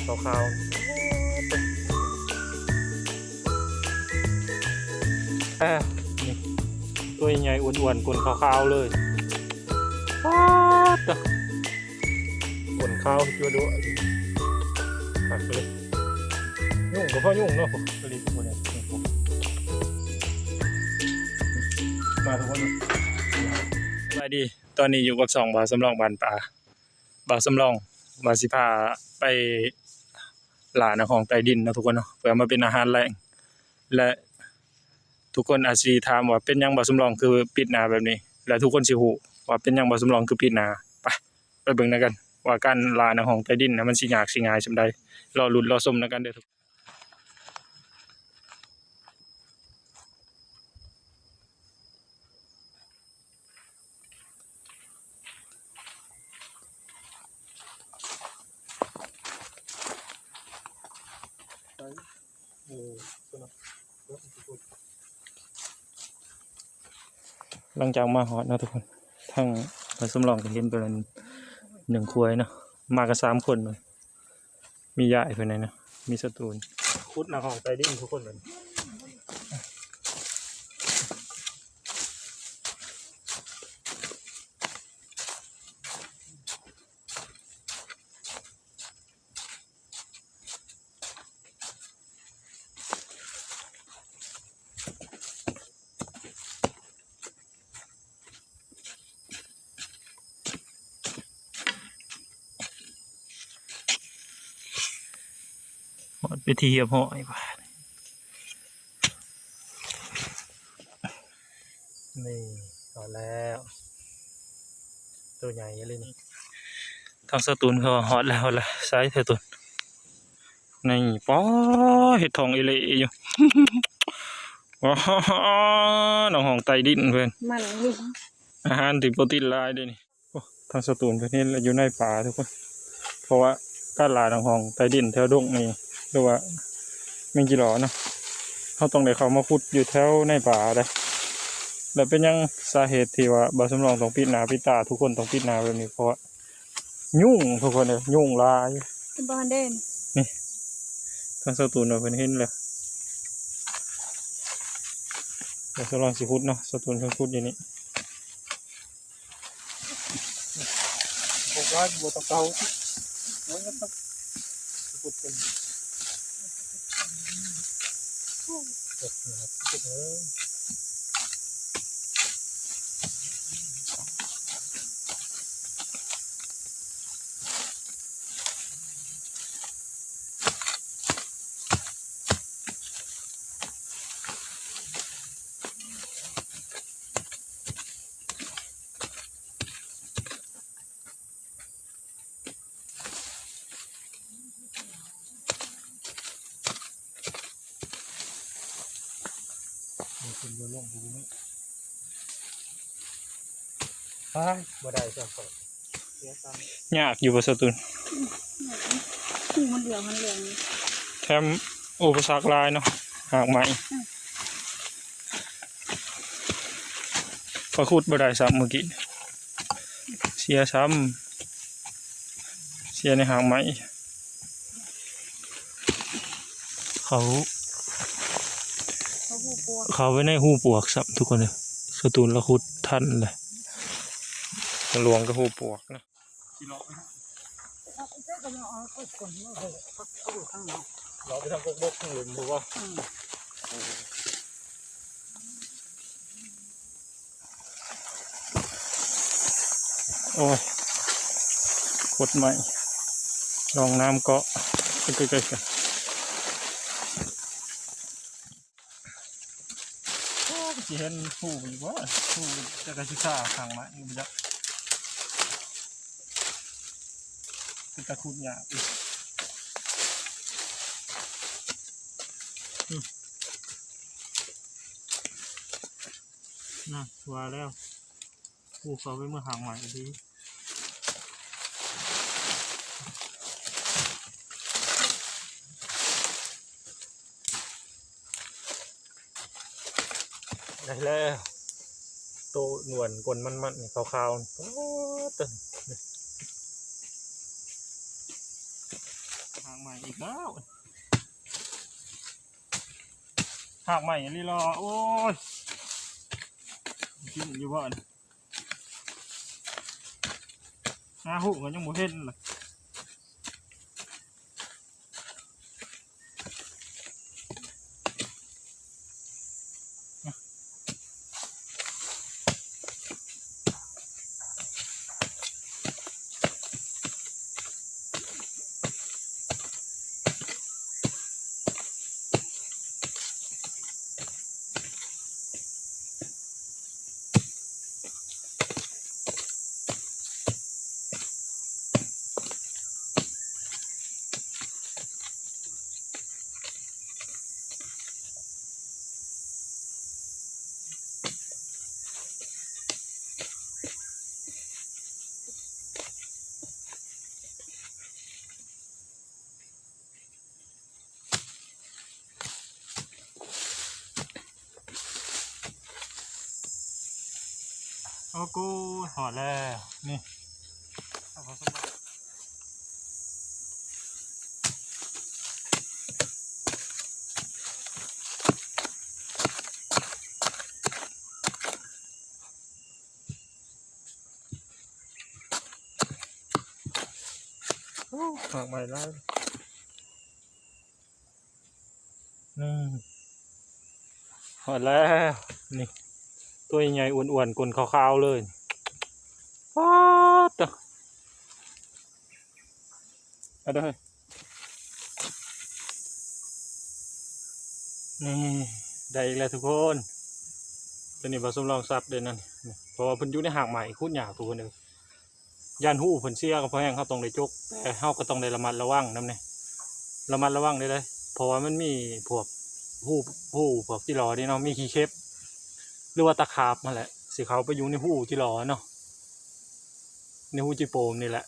ขาวๆนี่ตัวใหญ่อ้วนๆขนขาวๆเลยป๊าดขนขาวจั่วด้วยหักเลยยุ่งก็เพราะยุ่งเนาะผมกระดิ่งตัวเนี้ยมาทุกคนสวัสดีตอนนี้อยู่กับ2 บ่าวสำรองบ้านป่าบ่าวสำรองว่าสิพาไปหลานของใต้ดินนะทุกคนเนาะเพื่อมาเป็นอาหารแรงและทุกคนอาจสิถามว่าเป็นหยังบ่าวสำรองคือปิดหน้าแบบนี้และทุกคนสิฮู้ว่าเป็นหยังบ่าวสำรองคือปิดหน้าไปเบิ่งนำกันว่าการหลานของใต้ดินน่ะมันสิยากสิง่ายส่ำใดรอลุ้นรอชมนำกันเด้อทุกหลังจากมาฮอดเนาะทุกคนทั้งบ่าวสำรองก็เห็นไปแล้ว1ควายเนาะมากัน3คนเลยมียายเพิ่นนะมีสตูนขุดหน้าของใต้ดินทุกคนเลยฮอดไปที่เหียบห้อยบาดนี่เอาแล้วตัวใหญ่เลยนี่ทางสตูนเขาฮอดแล้วล่ะไซส์เท่าตัวนี่ป๊อเห็ดทองอีเละอยู่ ว้าน้องของไตดินเพื่อนมันอาหารที่โปรตีนหลายเด้นี่โอ้ทางสตูนเพิ่นเฮ็ดอยู่ในป่าทุกคนเพราะว่าการหลายน้องของไตดินแถวดงนี่หรือว่าแมงจีหลอเนาะเฮาต้องได้เข้ามาขุดอยู่แถวในป่าได้แล้วเป็นหยังสาเหตุที่ว่าบ่าวสำรองต้องปิดหน้าปิดตาทุกคนต้องปิดหน้าแบบนี้เพราะว่ายุ่งทุกคนเลยยุ่งหลายบอลเด่นนี่ทางสตูนเพิ่นเห็นแล้วเดี๋ยวจะลองสิขุดเนาะสตูนเพิ่นขุดอยู่นี่บอกว่าบ่ต้องเก่ามันก็ต้องขุดกันเก็บนะครับเก็บเลยขึ้นบนลงตรงนี้ไปบ่ได้จ้ะครับเสียตังค์ยากอยู่บ่สตูนหูมันเหลืองแถมอุปสรรคหลายเนาะหากไม้พอขุดบ่ได้ซ้ำเมื่อกี้เสียซ้ำเสียในหางไม้เขาไว้ในหูปวกซ้ำทุกคนเลยสตูนละขุดทันเลยหลวงกับหูปวกนะเราไปทำกบกข้างหลุมดูว่าโอ้ยขดใหม่ลองน้ำเกาะใกล้ๆกันสิเห็นผู้อยู่ว่าผู้จะกระชิซ่าข้างไม้มันจะเป็นตะคุดหยาบอีกน่ะว่าแล้วผู้เขาไปเมื่อห่างใหม่ดีได้แล้วโตหนวลกลนมันๆขาวๆโอ้ตึงหางใหม่ อีกแล้วหักใหม่ลีรอโอ้ยกินอยู่บ่อนหน้าหูก็ยังบ่เห็นเลยโอ้กูหอดแล้วนี่เอาผสมหักใหม่แล้วนี่หอดแล้วนี่ตัวใหญ่อ้วนๆกลนขาวๆเลยป๊าดเด้อเอาเด้อนี่ได้อีกแล้วทุกคนตัวนี้ผสมลองซับเด่นนั่นเพราะว่าเพิ่นอยู่ในหากใหม่คูดหยาบทุกคนเลยย่านหูเพิ่นเสียก็เพราะแห้งเขาต้องได้จกแต่เขาก็ต้องได้ระมัดระวังนำเนี่ยระมัดระวังได้เลยเพราะว่ามันมีพวกพวกจิหลอนี่เนาะมีขี้เข็บหรือว่าตะขาบมาแหละสิเขาไปอยู่ในหูจิหลอเนาะในหูจิโปมนี่แหละ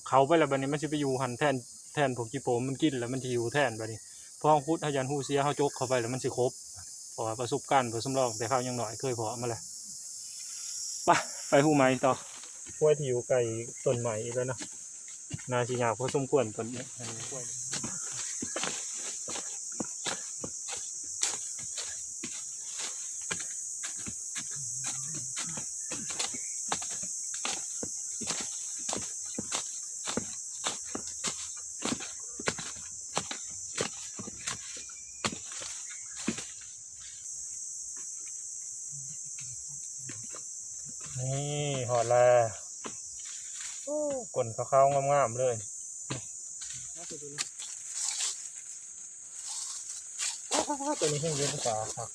เขาไปแล้วบัดนี้มันสิไปอยู่หันแทนพวกจิโปมมันกินแล้วมันสิอยู่แทนบัดนี้พอเขาคุดเขายันหูเสียเขาจกเข้าไปแล้วมันสิครบเพราะว่าประสบการณ์ผสมลองแต่เขายังหน่อยเคยพอมาแล้วไปหูไม้ต่อกล้วยที่อยู่ไกลต้นใหม่แล้วนะนาชิยาพอสมควรต้นนี้กล้วยนี่หอดแล้วกลนขาวๆงามๆเลยตัวนี้เพิ่งเลี้ยงปลาครับ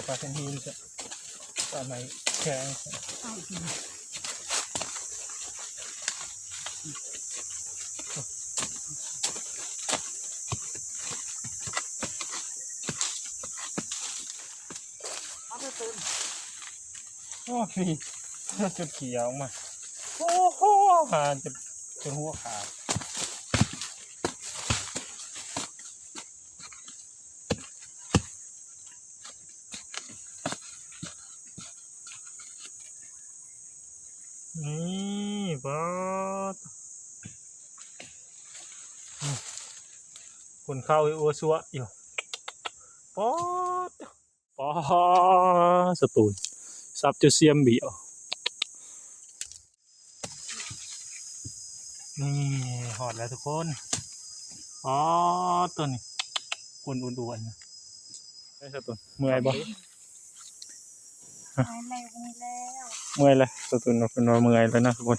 ปลาเส้นหินจะปลาไหมแข็งโอ้พี่จุดเขียวมาโอ้โหหาจะหัวขาดนี่บอสคนเข้าอัวซัวอยู่ปอดสตูนซับจะเสียมเบี่ยวนี่หอดแล้วทุกคนตัวนี้คนอ้วนๆได้สตูนเมื่อยบ่ หายแรงมีแล้ว เมื่อยเลยสตูนเป็นว่าเมื่อยแล้วนะทุกคน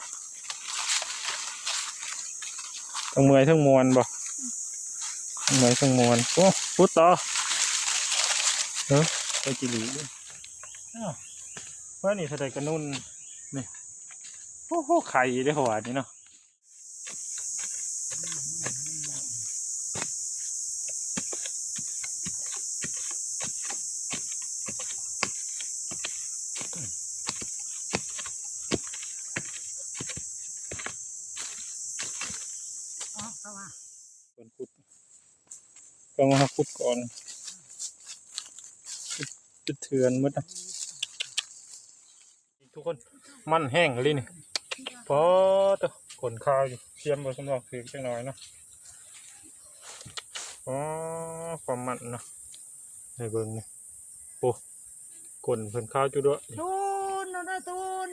ทั้งเมื่อยทั้งมวนบ่ทั้งเมื่อยทั้งมวนโอ้พุดต่อไปจิหลีด้วยว่านี่ถ้าได้กระนุ่นนี่โอ้โหไข่ได้หัวนี่เนาะคนขุดก็มาขุดก่อนจะเถื่อนหมดนะทุกคนมันแห้งเลยนี่ พอตัวคนข้าวอยู่เทียมบนสำรองถือจังหน่อยเนาะอ๋อความมันเนาะในเบิ่งนี่โอ้คนเพิ่นข้าวจุด้วย ทุนเอาได้ทุน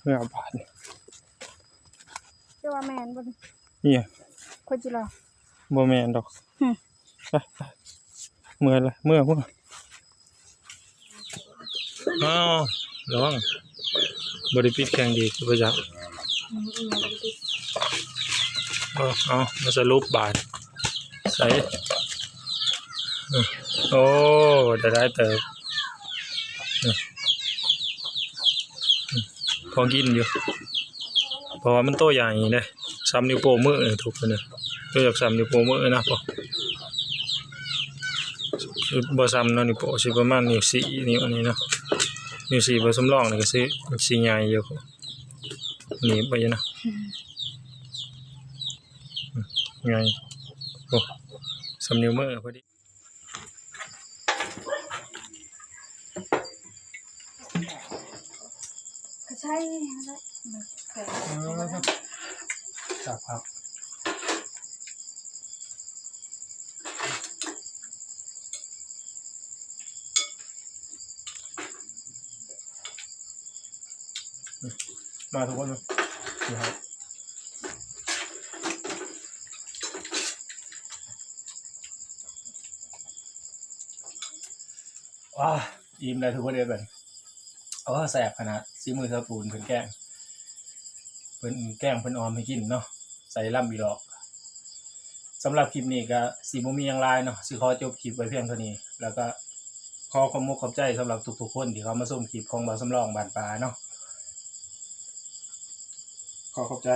เมื่อบาท เจ้าว่าแมนบน นี่ คนจีรอ บ่แม่นดอกไปเมื่อละเมื่อพวกอ้าวระวังบริปิดแข่งดีคือประจักษ์เอามาสรุปบาทใส่โอ้ได้เติบพอกินอยู่เพราะว่ามันโตใหญ่เลยซ้ำนิ้วโป้งมือถูกเลยตัวจากซ้ำนิ้วโป้งมือนะพอบ่ซ้ำเนาะนิ้วโป้งสิประมาณนิ้วสี่นิ้วอันนี้เนาะนิ้วสี่บ่สำรองนี่ก็สิสิใหญ่อยู่หนีบไปอยู่นะใหญ่โอ้ซ้ำนิ้วมือพอดี ก็ใช่แล้วจากพักมาทุกคนเลยนี่ครับว้าอิ่มเลยทุกคนเลยแบบแสบขนาดซีมือเธอปูนเพิ่นแกล้งเพิ่นออมให้กินเนาะใส่ล่ำบีหลอกสำหรับคลิปนี้ก็สีบ่มีหยังหลายเนาะสิขอจบคลิปไว้เพียงเท่านี้แล้วก็ขอความมุกขอบใจสำหรับทุกๆคนที่เขามาชมคลิปของบ่าวสำรองบ้านป่าเนาะขอขอบใจ